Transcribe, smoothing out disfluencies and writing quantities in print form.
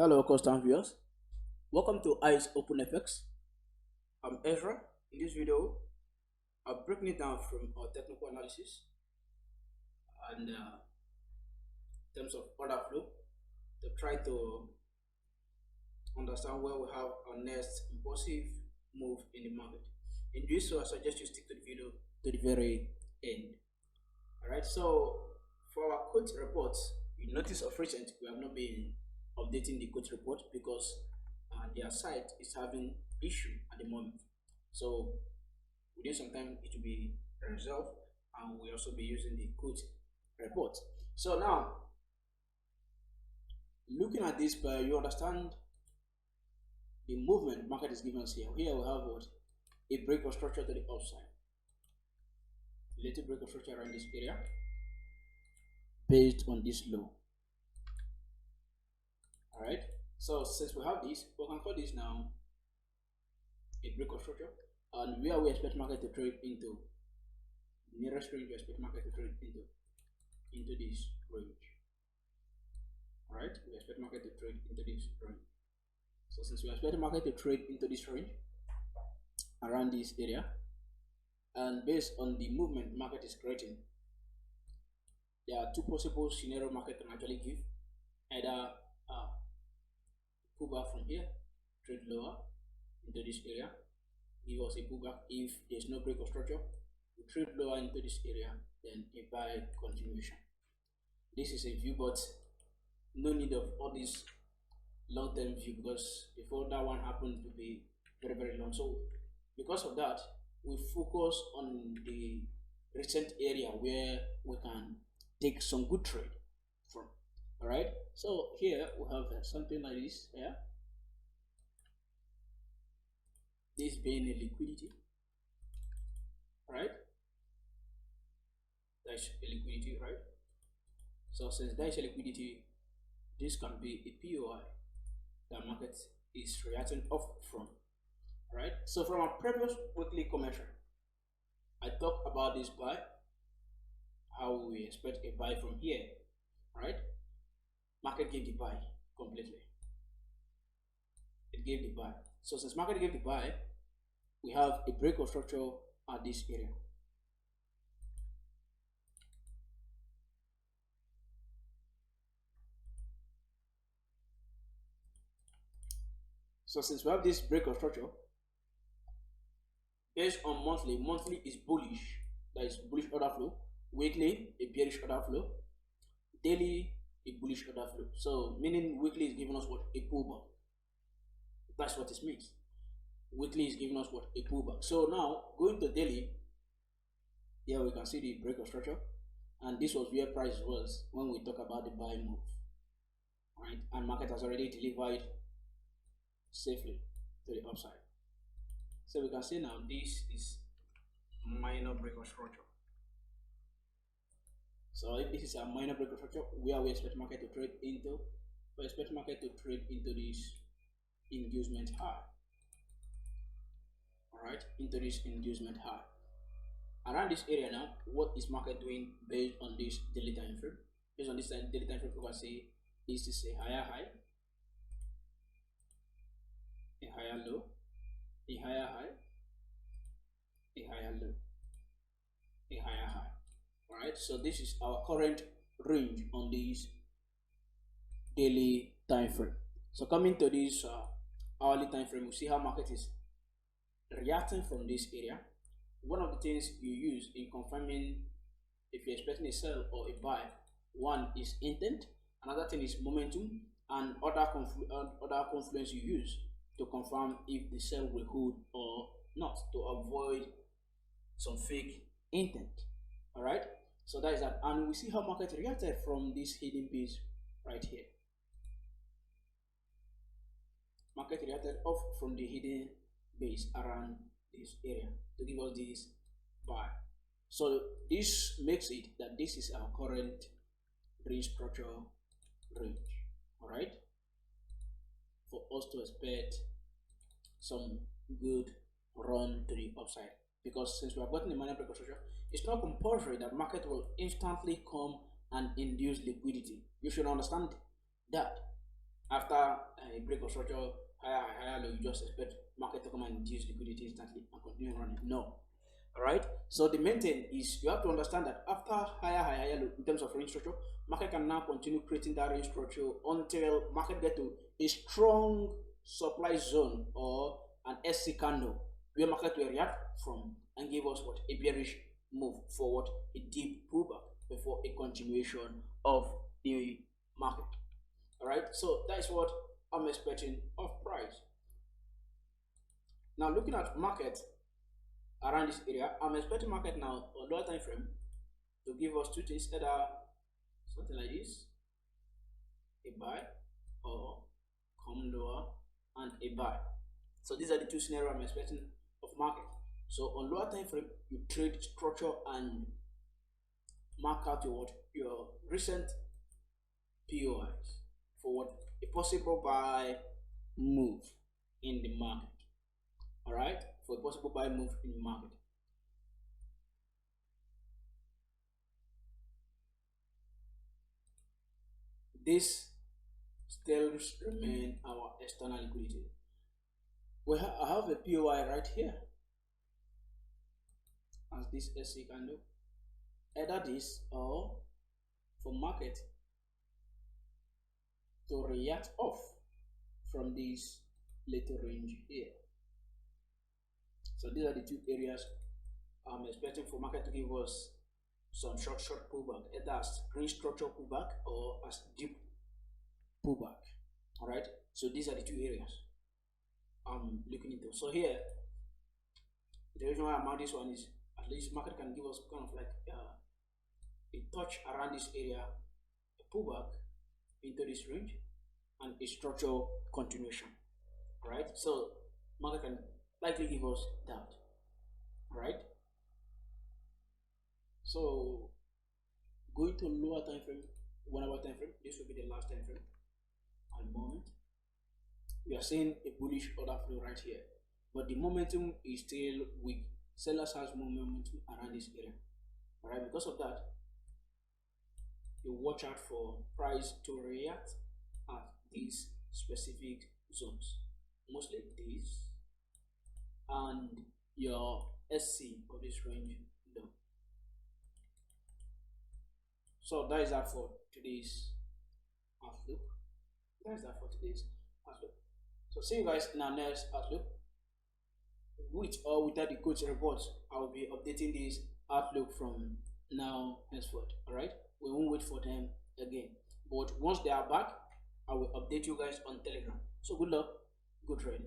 Hello, constant viewers. Welcome to Eyes Open FX. I'm Ezra. In this video, I'll break it down from our technical analysis and in terms of order flow to try to understand where we have our next impulsive move in the market. In doing so, I suggest you stick to the video to the very end. Alright, so for our quote reports, you notice of recent we have not been updating the quote report because their site is having issue at the moment. So within some time it will be resolved and we'll also be using the quote report. So now looking at this, you understand the movement market is giving us here. Here we have what? A break of structure to the upside. A little break of structure around this area based on this low. Alright, so since we have this, we can call this now a break of structure, and where we expect market to trade into nearest range, we expect market to trade into this range. Alright, we expect market to trade into this range. So since we expect market to trade into this range around this area, and based on the movement market is creating, there are two possible scenario market can actually give. Either pullback from here, trade lower into this area, give us a pullback. If there's no break of structure, we trade lower into this area, then a buy continuation. This is a view, but no need of all this long-term view because before that one happened to be very, very long. So because of that, we focus on the recent area where we can take some good trade from. All right, so here we have something like this. Yeah, this being a liquidity. All right, that's a liquidity, right? So since that's a liquidity, this can be a POI that market is reacting off from. All right, so from our previous weekly commentary, I talked about this buy, how we expect a buy from here. All right, market gave the buy completely. It gave the buy. So since market gave the buy, we have a break of structure at this area. So since we have this break of structure, based on monthly is bullish, that is bullish order flow. Weekly, a bearish order flow. Daily, a bullish order flow. So meaning weekly is giving us what? A pullback. That's what it means. Weekly is giving us what? A pullback. So now going to daily, here we can see the break of structure, and this was where price was when we talk about the buy move. Right, and market has already delivered safely to the upside. So we can see now this is minor break of structure. So if this is a minor break of structure, where we expect market to trade into, we expect market to trade into this inducement high. Alright, into this inducement high. Around this area now, what is market doing based on this daily time frame? Based on this daily time frame, we can see this is a higher high, a higher low, a higher high, a higher low, a higher high. Alright, so this is our current range on this daily time frame. So coming to this hourly time frame, we see how market is reacting from this area. One of the things you use in confirming if you're expecting a sell or a buy, one is intent, another thing is momentum, and other confluence you use to confirm if the sell will hold or not, to avoid some fake intent. All right, so that is that, and we see how market reacted from this hidden base right here. Market reacted off from the hidden base around this area to give us this buy. So this makes it that this is our current range structure range. All right, for us to expect some good run to the upside, because since we have gotten a minor break of structure, it's not compulsory that market will instantly come and induce liquidity. You should understand that. After a break of structure, higher low, you just expect market to come and induce liquidity instantly and continue running. No. All right. So the main thing is you have to understand that after higher low in terms of range structure, market can now continue creating that range structure until market get to a strong supply zone or an SC candle where market will react from and give us what, a bearish move forward, a deep pullback before a continuation of the market. All right, so that is what I'm expecting of price. Now looking at market around this area, I'm expecting market now on lower time frame to give us two things, either something like this, a buy, or come lower and a buy. So these are the two scenarios I'm expecting of market. So on lower time frame, you trade structure and mark out your recent POIs for what a possible buy move in the market. All right, for a possible buy move in the market. This still remain our external liquidity. I have a POI right here as this SC candle. Either this or for market to react off from this little range here. So these are the two areas I'm expecting for market to give us some short pullback, either as green structure pullback or as deep pullback. All right, so these are the two areas I'm looking into. So here, the reason why I'm on this one is at least market can give us kind of like a touch around this area, a pullback into this range, and a structural continuation. All right, so market can likely give us that. All right, so going to lower time frame, 1 hour time frame, this will be the last time frame at the moment. We are seeing a bullish order flow right here, but the momentum is still weak. Sellers has momentum around this area. All right, because of that, you watch out for price to react at these specific zones, mostly these and your SC of this range low. So that is that for today's outlook. So see you guys in our next outlook. With or without the coach reports, I will be updating this outlook from now henceforth. All right, we won't wait for them again, but once they are back, I will update you guys on Telegram. So good luck, good trade.